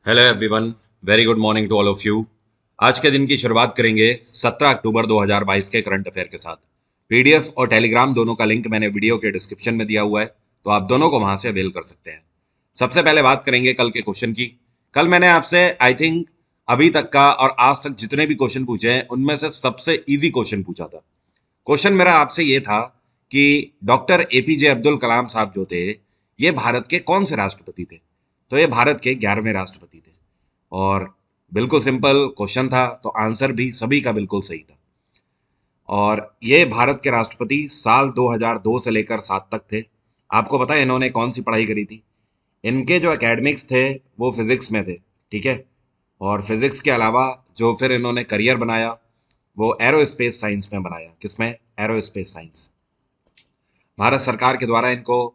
Hello everyone, very good morning to all of you. आज के दिन की शुरुआत करेंगे 17 अक्टूबर 2022 के करंट अफेयर के साथ। पीडीएफ और टेलीग्राम दोनों का लिंक मैंने वीडियो के डिस्क्रिप्शन में दिया हुआ है, तो आप दोनों को वहां से अवेल कर सकते हैं। सबसे पहले बात करेंगे कल के क्वेश्चन की। कल मैंने आपसे आई थिंक अभी तक का और आज तक जितने भी क्वेश्चन पूछे हैं उनमें से सबसे इजी क्वेश्चन पूछा था। क्वेश्चन मेरा आपसे ये था कि डॉक्टर एपीजे अब्दुल कलाम साहब जो थे, ये भारत के कौन से राष्ट्रपति थे? तो ये भारत के 11वें राष्ट्रपति थे। और बिल्कुल सिंपल क्वेश्चन था, तो आंसर भी सभी का बिल्कुल सही था। और ये भारत के राष्ट्रपति साल 2002 से लेकर 7 तक थे। आपको पता है इन्होंने कौन सी पढ़ाई करी थी? इनके जो एकेडमिक्स थे वो फिजिक्स में थे, ठीक है। और फिजिक्स के अलावा जो फिर इन्होंने करियर बनाया वो एरोस्पेस साइंस में बनाया। किसमें? Aerospace science. भारत सरकार के द्वारा इनको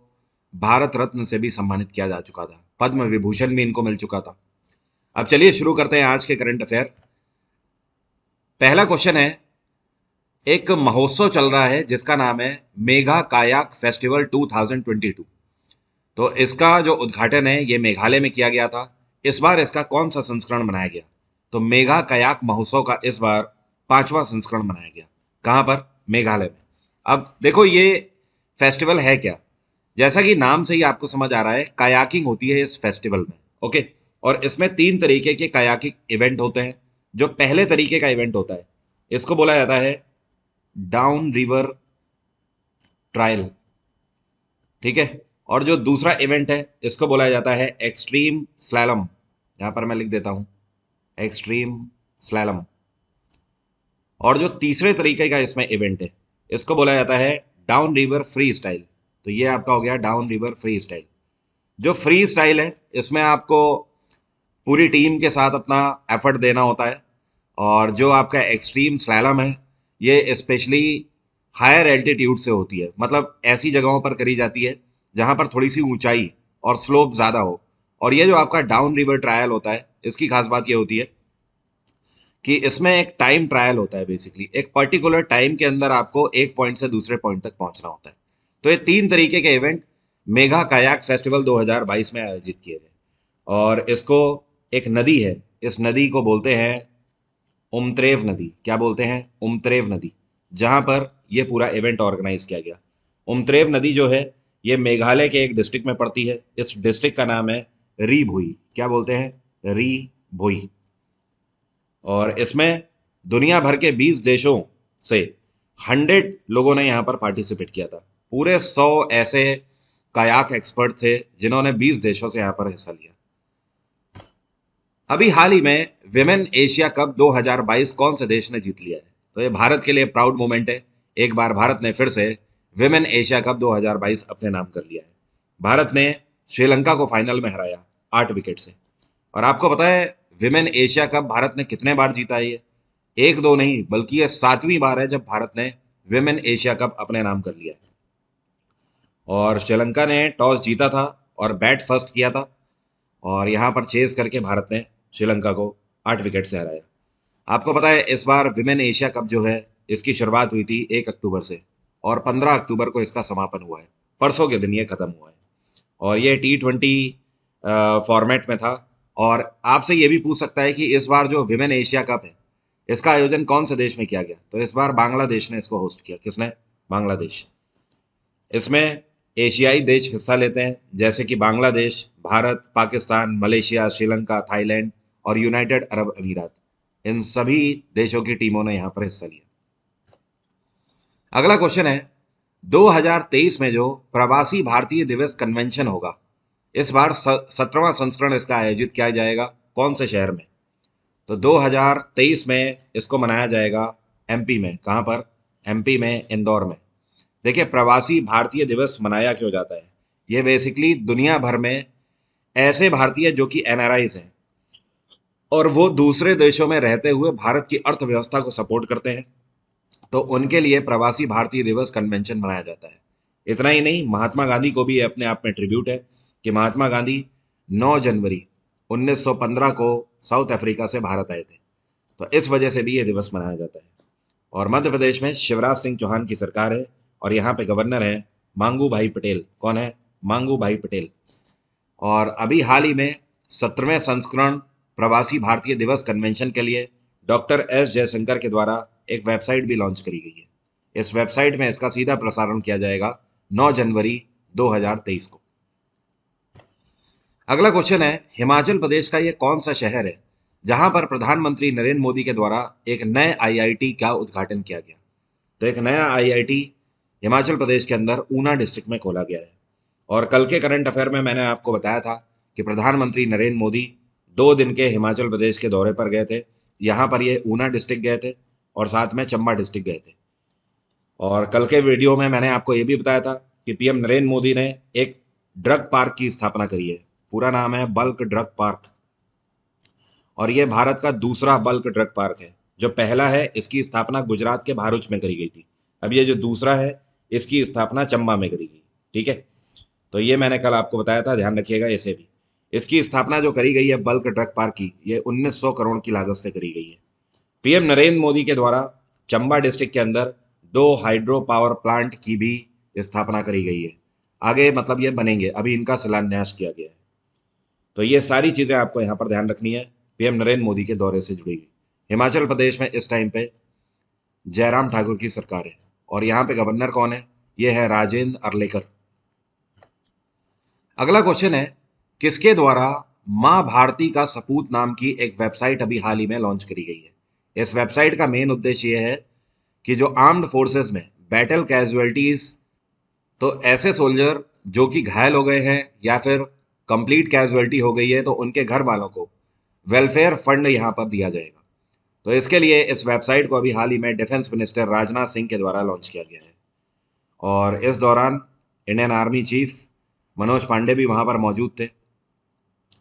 भारत रत्न से भी सम्मानित किया जा चुका था, पद्म विभूषण भी इनको मिल चुका था। अब चलिए शुरू करते हैं आज के करंट अफेयर। पहला क्वेश्चन है, एक महोत्सव चल रहा है जिसका नाम है मेघा कायाक फेस्टिवल 2022। तो इसका जो उद्घाटन है ये मेघालय में किया गया था। इस बार इसका कौन सा संस्करण मनाया गया? तो मेघा कायाक महोत्सव का इस बार 5वां संस्करण मनाया गया। कहां पर? मेघालय में। अब देखो ये फेस्टिवल है क्या। जैसा कि नाम से ही आपको समझ आ रहा है, कायाकिंग होती है इस फेस्टिवल में। ओके। और इसमें 3 तरीके के कायाकिंग इवेंट होते हैं। जो पहले तरीके का इवेंट होता है इसको बोला जाता है डाउन रिवर ट्रायल, ठीक है। और जो दूसरा इवेंट है इसको बोला जाता है एक्सट्रीम स्लैलम। यहां पर मैं लिख देता हूं एक्सट्रीम स्लैलम। और जो तीसरे तरीके का इसमें इवेंट है इसको बोला जाता है डाउन रिवर फ्री स्टाइल। तो ये आपका हो गया डाउन रिवर फ्री स्टाइल। जो फ्री स्टाइल है इसमें आपको पूरी टीम के साथ अपना एफर्ट देना होता है। और जो आपका एक्सट्रीम स्लैलम है ये स्पेशली हायर एल्टीट्यूड से होती है, मतलब ऐसी जगहों पर करी जाती है जहां पर थोड़ी सी ऊंचाई और स्लोप ज़्यादा हो। और ये जो आपका डाउन रिवर ट्रायल होता है इसकी खास बात ये होती है कि इसमें एक टाइम ट्रायल होता है। बेसिकली एक पर्टिकुलर टाइम के अंदर आपको एक पॉइंट से दूसरे पॉइंट तक पहुंचना होता है। तो ये 3 तरीके के इवेंट मेघा कायाक फेस्टिवल 2022 में आयोजित किए गए। और इसको एक नदी है, इस नदी को बोलते हैं उमत्रेव नदी। क्या बोलते हैं? उमत्रेव नदी। जहां पर यह पूरा इवेंट ऑर्गेनाइज किया गया। उमत्रेव नदी जो है ये मेघालय के एक डिस्ट्रिक्ट में पड़ती है। इस डिस्ट्रिक्ट का नाम है री भुई। क्या बोलते हैं? री भुई। और इसमें दुनिया भर के 20 देशों से 100 लोगों ने यहाँ पर पार्टिसिपेट किया था। पूरे 100 ऐसे कायाक एक्सपर्ट थे जिन्होंने 20 देशों से यहाँ पर हिस्सा लिया। अभी हाल ही में विमेन एशिया कप 2022 कौन से देश ने जीत लिया है? तो ये भारत के लिए प्राउड मोमेंट है। एक बार भारत ने फिर से विमेन एशिया कप 2022 अपने नाम कर लिया है। भारत ने श्रीलंका को फाइनल में हराया 8 विकेट से। और आपको पता है विमेन एशिया कप भारत ने कितने बार जीता है? ये एक दो नहीं बल्कि ये 7वीं बार है जब भारत ने विमेन एशिया कप अपने नाम कर लिया है। और श्रीलंका ने टॉस जीता था और बैट फर्स्ट किया था। और यहाँ पर चेज करके भारत ने श्रीलंका को 8 विकेट से हराया। आपको पता है इस बार विमेन एशिया कप जो है इसकी शुरुआत हुई थी 1 अक्टूबर से और 15 अक्टूबर को इसका समापन हुआ है। परसों के दिन ये खत्म हुआ है। और ये T20 फॉर्मेट में था। और आपसे ये भी पूछ सकता है कि इस बार जो विमेन एशिया कप है इसका आयोजन कौन से देश में किया गया? तो इस बार बांग्लादेश ने इसको होस्ट किया। किसने? बांग्लादेश। इसमें एशियाई देश हिस्सा लेते हैं जैसे कि बांग्लादेश, भारत, पाकिस्तान, मलेशिया, श्रीलंका, थाईलैंड और यूनाइटेड अरब अमीरात। इन सभी देशों की टीमों ने यहां पर हिस्सा लिया। अगला क्वेश्चन है, 2023 में जो प्रवासी भारतीय दिवस कन्वेंशन होगा इस बार 17वां संस्करण इसका आयोजित किया जाएगा कौन से शहर में? तो 2023 में इसको मनाया जाएगा एमपी में। कहां पर? एमपी में, इंदौर में। देखिए प्रवासी भारतीय दिवस मनाया क्यों जाता है? ये बेसिकली दुनिया भर में ऐसे भारतीय जो कि एनआरआईज हैं और वो दूसरे देशों में रहते हुए भारत की अर्थव्यवस्था को सपोर्ट करते हैं, तो उनके लिए प्रवासी भारतीय दिवस कन्वेंशन मनाया जाता है। इतना ही नहीं, महात्मा गांधी को भी ये अपने आप में ट्रिब्यूट है कि महात्मा गांधी 9 जनवरी 1915 को साउथ अफ्रीका से भारत आए थे। तो इस वजह से भी ये दिवस मनाया जाता है। और मध्य प्रदेश में शिवराज सिंह चौहान की सरकार है और यहाँ पे गवर्नर है मांगू भाई पटेल। कौन है? मांगू भाई पटेल। और अभी हाल ही में 17वें संस्करण प्रवासी भारतीय दिवस कन्वेंशन के लिए डॉक्टर एस जयशंकर के द्वारा एक वेबसाइट भी लॉन्च करी गई है। इस वेबसाइट में इसका सीधा प्रसारण किया जाएगा 9 जनवरी 2023 को। अगला क्वेश्चन है, हिमाचल प्रदेश का ये कौन सा शहर है जहां पर प्रधानमंत्री नरेंद्र मोदी के द्वारा एक नए आईआईटी का उद्घाटन किया गया? तो एक नया आईआईटी हिमाचल प्रदेश के अंदर ऊना डिस्ट्रिक्ट में खोला गया है। और कल के करंट अफेयर में मैंने आपको बताया था कि प्रधानमंत्री नरेंद्र मोदी 2 दिन के हिमाचल प्रदेश के दौरे पर गए थे। यहाँ पर ये ऊना डिस्ट्रिक्ट गए थे और साथ में चंबा डिस्ट्रिक्ट गए थे। और कल के वीडियो में मैंने आपको ये भी बताया था कि पीएम नरेंद्र मोदी ने एक ड्रग पार्क की स्थापना करी है। पूरा नाम है बल्क ड्रग पार्क, और ये भारत का दूसरा बल्क ड्रग पार्क है। जो पहला है इसकी स्थापना गुजरात के भारूच में करी गई थी। अब ये जो दूसरा है इसकी स्थापना चंबा में करी गई। ठीक है, तो ये मैंने कल आपको बताया था, ध्यान रखिएगा इसे भी। इसकी स्थापना जो करी गई है बल्क ड्रग पार्क की, ये 1900 करोड़ की लागत से करी गई है। पीएम नरेंद्र मोदी के द्वारा चंबा डिस्ट्रिक्ट के अंदर 2 हाइड्रो पावर प्लांट की भी स्थापना करी गई है। आगे मतलब ये बनेंगे, अभी इनका शिलान्यास किया गया है। तो ये सारी चीजें आपको यहाँ पर ध्यान रखनी है, पीएम नरेंद्र मोदी के दौरे से जुड़ी हुई। हिमाचल प्रदेश में इस टाइम पे जयराम ठाकुर की सरकार है और यहाँ पे गवर्नर कौन है? ये है राजेंद्र अर्लेकर। अगला क्वेश्चन है, किसके द्वारा मां भारती का सपूत नाम की एक वेबसाइट अभी हाल ही में लॉन्च करी गई है? इस वेबसाइट का मेन उद्देश्य यह है कि जो आर्म्ड फोर्सेस में बैटल कैजुअलिटीज, तो ऐसे सोल्जर जो कि घायल हो गए हैं या फिर कंप्लीट कैजुअलिटी हो गई है, तो उनके घर वालों को वेलफेयर फंड यहां पर दिया जाएगा। तो इसके लिए इस वेबसाइट को अभी हाल ही में डिफेंस मिनिस्टर राजनाथ सिंह के द्वारा लॉन्च किया गया है। और इस दौरान Indian army chief Manoj Pande भी वहां पर मौजूद थे।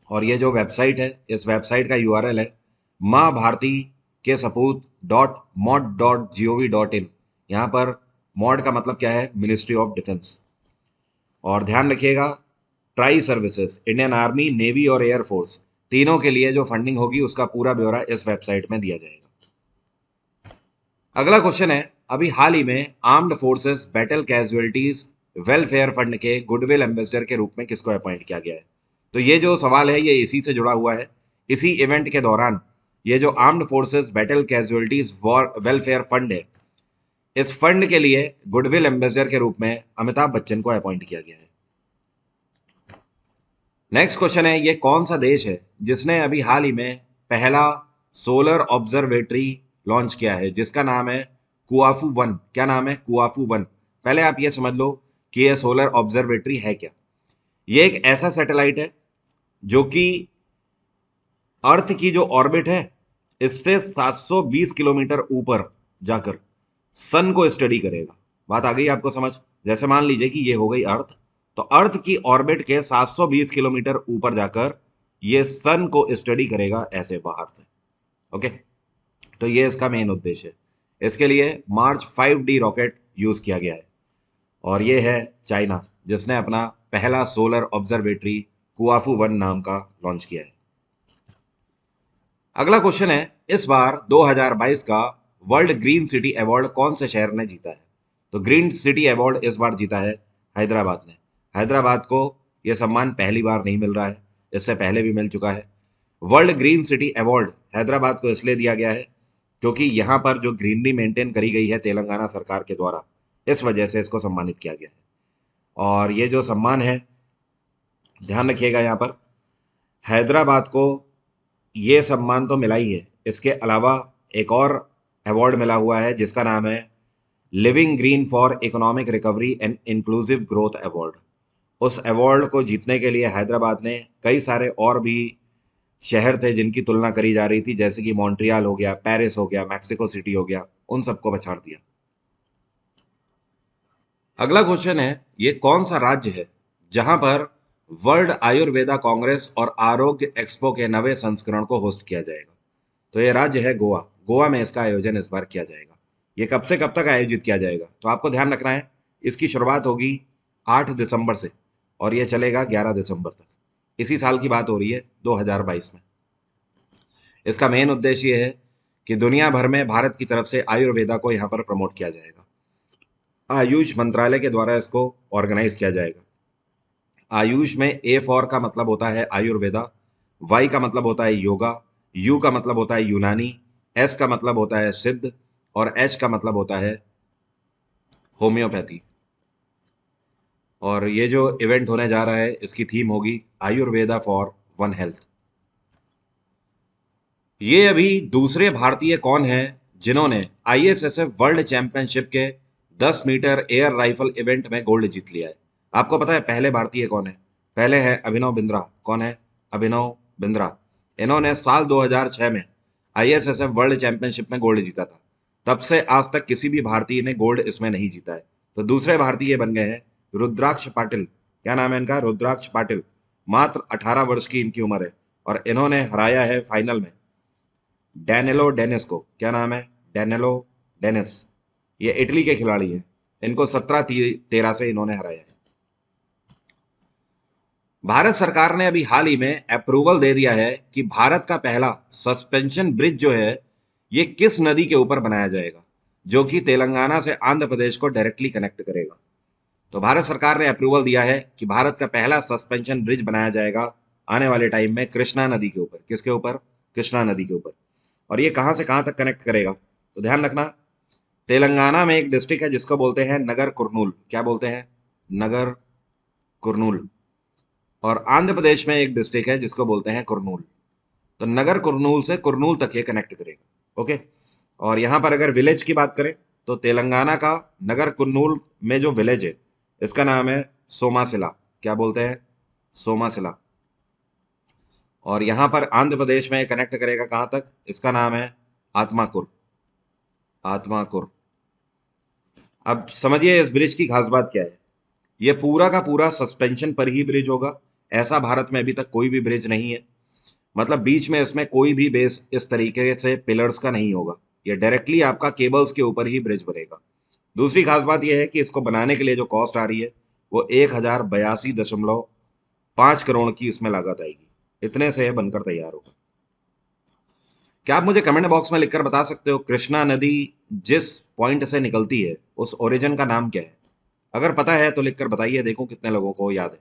और ये जो वेबसाइट है, इस वेबसाइट का यूआरएल है माँ भारती के सपूत .mod.gov.in। यहाँ पर मॉड का मतलब क्या है? Ministry of defence. और ध्यान रखिएगा, tri services, Indian army, navy और एयरफोर्स, तीनों के लिए जो फंडिंग होगी उसका पूरा ब्यौरा इस वेबसाइट में दिया जाएगा। अगला क्वेश्चन है, अभी हाल ही में armed forces battle casualties welfare fund के गुडविल एम्बेसडर के रूप में किसको अपॉइंट किया गया है? तो ये जो सवाल है ये इसी से जुड़ा हुआ है। इसी इवेंट के दौरान ये जो armed forces battle casualties welfare fund है, इस फंड के लिए गुडविल एम्बेसडर के रूप में अमिताभ बच्चन को अपॉइंट किया गया है। नेक्स्ट क्वेश्चन है, ये कौन सा देश है जिसने अभी हाल ही में पहला सोलर ऑब्जर्वेटरी लॉन्च किया है जिसका नाम है कुआफू 1? क्या नाम है? कुआफू 1। पहले आप ये समझ लो कि ये सोलर ऑब्जर्वेटरी है क्या। ये एक ऐसा सैटेलाइट है जो कि अर्थ की जो ऑर्बिट है इससे 720 किलोमीटर ऊपर जाकर सन को स्टडी करेगा। बात आ गई आपको समझ? जैसे मान लीजिए कि ये हो गई अर्थ, तो अर्थ की ऑर्बिट के 720 किलोमीटर ऊपर जाकर ये सन को स्टडी करेगा ऐसे बाहर से। ओके, तो ये इसका मेन उद्देश्य है। इसके लिए मार्च 5D रॉकेट यूज किया गया है और ये है चाइना जिसने अपना पहला सोलर ऑब्जर्वेटरी कुआफू 1 नाम का लॉन्च किया है। अगला क्वेश्चन है, इस बार 2022 का वर्ल्ड ग्रीन सिटी अवार्ड कौन से शहर ने जीता है? तो ग्रीन सिटी अवार्ड इस बार जीता है हैदराबाद ने। हैदराबाद को यह सम्मान पहली बार नहीं मिल रहा है, इससे पहले भी मिल चुका है। World green city award Hyderabad को इसलिए दिया गया है क्योंकि यहाँ पर जो ग्रीनरी मेंटेन करी गई है तेलंगाना सरकार के द्वारा, इस वजह से इसको सम्मानित किया गया है। और ये जो सम्मान है, ध्यान रखिएगा, यहाँ पर हैदराबाद को ये सम्मान तो मिला ही है, इसके अलावा एक और अवार्ड मिला हुआ है जिसका नाम है living green for economic recovery and inclusive growth award. उस अवार्ड को जीतने के लिए हैदराबाद ने कई सारे और भी शहर थे जिनकी तुलना करी जा रही थी, जैसे कि मॉन्ट्रियल हो गया, पेरिस हो गया, मैक्सिको सिटी हो गया, उन सबको पछाड़ दिया। अगला क्वेश्चन है, ये कौन सा राज्य है जहां पर वर्ल्ड आयुर्वेदा कांग्रेस और आरोग्य एक्सपो के 9वें संस्करण को होस्ट किया जाएगा? तो ये राज्य है गोवा। गोवा में इसका आयोजन इस बार किया जाएगा। ये कब से कब तक आयोजित किया जाएगा? तो आपको ध्यान रखना है, इसकी शुरुआत होगी 8 दिसंबर से और ये चलेगा 11 दिसंबर तक। इसी साल की बात हो रही है, 2022 में। इसका मेन उद्देश्य ये है कि दुनिया भर में भारत की तरफ से आयुर्वेदा को यहाँ पर प्रमोट किया जाएगा। आयुष मंत्रालय के द्वारा इसको ऑर्गेनाइज किया जाएगा। आयुष में A फॉर का मतलब होता है आयुर्वेदा, वाई का मतलब होता है योगा, यू का मतलब होता है यूनानी, एस का मतलब होता है सिद्ध और एच का मतलब होता है होम्योपैथी। और ये जो इवेंट होने जा रहा है इसकी थीम होगी आयुर्वेदा फॉर वन हेल्थ। ये अभी दूसरे भारतीय कौन हैं जिन्होंने आईएसएसएफ वर्ल्ड चैंपियनशिप के 10 मीटर एयर राइफल इवेंट में गोल्ड जीत लिया है? आपको पता है पहले भारतीय कौन है? पहले है अभिनव बिंद्रा। कौन है? अभिनव बिंद्रा। इन्होंने साल 2006 में आईएसएसएफ वर्ल्ड चैंपियनशिप में गोल्ड जीता था। तब से आज तक किसी भी भारतीय ने गोल्ड इसमें नहीं जीता है। तो दूसरे भारतीय बन गए हैं रुद्राक्ष पाटिल। क्या नाम है इनका? रुद्राक्ष पाटिल। मात्र 18 वर्ष की इनकी उम्र है और इन्होंने हराया है फाइनल में डैनिलो डेनिस को। क्या नाम है? Danilo Dennis. ये इटली के खिलाड़ी हैं। इनको 17-13 से इन्होंने हराया है। भारत सरकार ने अभी हाल ही में अप्रूवल दे दिया है कि भारत का पहला सस्पेंशन ब्रिज जो है ये किस नदी के ऊपर बनाया जाएगा, जो कि तेलंगाना से आंध्र प्रदेश को डायरेक्टली कनेक्ट करेगा। तो भारत सरकार ने अप्रूवल दिया है कि भारत का पहला सस्पेंशन ब्रिज बनाया जाएगा आने वाले टाइम में कृष्णा नदी के ऊपर। किसके ऊपर? कृष्णा नदी के ऊपर। और ये कहाँ से कहाँ तक कनेक्ट करेगा? तो ध्यान रखना, तेलंगाना में एक डिस्ट्रिक्ट है जिसको बोलते हैं नगर कुर्नूल। क्या बोलते हैं? नगर कुर्नूल। और आंध्र प्रदेश में एक डिस्ट्रिक्ट है जिसको बोलते हैं कुर्नूल। तो नगर कुर्नूल से कुर्नूल तक ये कनेक्ट करेगा। ओके। और यहाँ पर अगर विलेज की बात करें तो तेलंगाना का नगर कुर्नूल में जो विलेज है इसका नाम है सोमासिला। क्या बोलते हैं? सोमासिला। और यहाँ पर आंध्र प्रदेश में कनेक्ट करेगा कहाँ तक? इसका नाम है आत्माकुर। आत्माकुर। अब समझिए इस ब्रिज की खास बात क्या है। ये पूरा का पूरा सस्पेंशन पर ही ब्रिज होगा। ऐसा भारत में अभी तक कोई भी ब्रिज नहीं है। मतलब बीच में इसमें कोई भी बेस इस तरीके से पिलर्स का नहीं होगा। ये डायरेक्टली आपका केबल्स के ऊपर ही ब्रिज बनेगा। दूसरी खास बात यह है कि इसको बनाने के लिए जो कॉस्ट आ रही है वो 1082.5 करोड़ की इसमें लागत आएगी। इतने से यह बनकर तैयार होगा। क्या आप मुझे कमेंट बॉक्स में लिखकर बता सकते हो कृष्णा नदी जिस पॉइंट से निकलती है उस ओरिजिन का नाम क्या है? अगर पता है तो लिखकर बताइए, देखो कितने लोगों को याद है।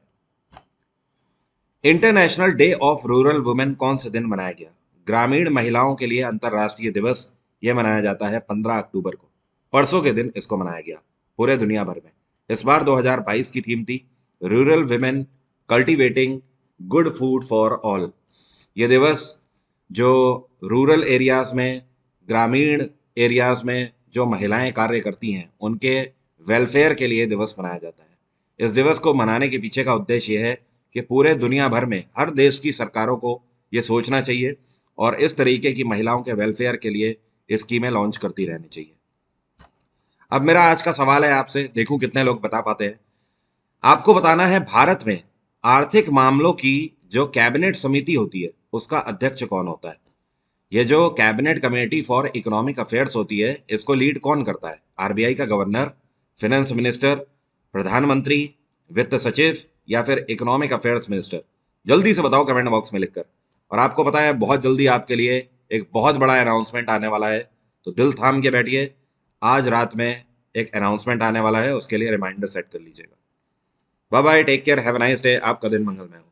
International day of rural women कौन से दिन मनाया गया? ग्रामीण महिलाओं के लिए अंतर्राष्ट्रीय दिवस यह मनाया जाता है 15 अक्टूबर को। परसों के दिन इसको मनाया गया पूरे दुनिया भर में। इस बार 2022 की थीम थी rural women cultivating good food for all. ये दिवस जो रूरल एरियाज में, ग्रामीण एरियाज में जो महिलाएं कार्य करती हैं उनके वेलफेयर के लिए दिवस मनाया जाता है। इस दिवस को मनाने के पीछे का उद्देश्य यह है कि पूरे दुनिया भर में हर देश की सरकारों को ये सोचना चाहिए और इस तरीके की महिलाओं के वेलफेयर के लिए स्कीमें लॉन्च करती रहनी चाहिए। अब मेरा आज का सवाल है आपसे, देखूं कितने लोग बता पाते हैं। आपको बताना है भारत में आर्थिक मामलों की जो कैबिनेट समिति होती है उसका अध्यक्ष कौन होता है? ये जो cabinet committee for economic affairs होती है इसको लीड कौन करता है? आरबीआई का गवर्नर, फाइनेंस मिनिस्टर, प्रधानमंत्री, वित्त सचिव या फिर इकोनॉमिक अफेयर्स मिनिस्टर? जल्दी से बताओ कमेंट बॉक्स में लिखकर। और आपको पता है बहुत जल्दी आपके लिए एक बहुत बड़ा अनाउंसमेंट आने वाला है, तो दिल थाम के बैठिए। आज रात में एक अनाउंसमेंट आने वाला है, उसके लिए रिमाइंडर सेट कर लीजिएगा। Bye bye, take care, have a nice day. आपका दिन मंगलमय हो।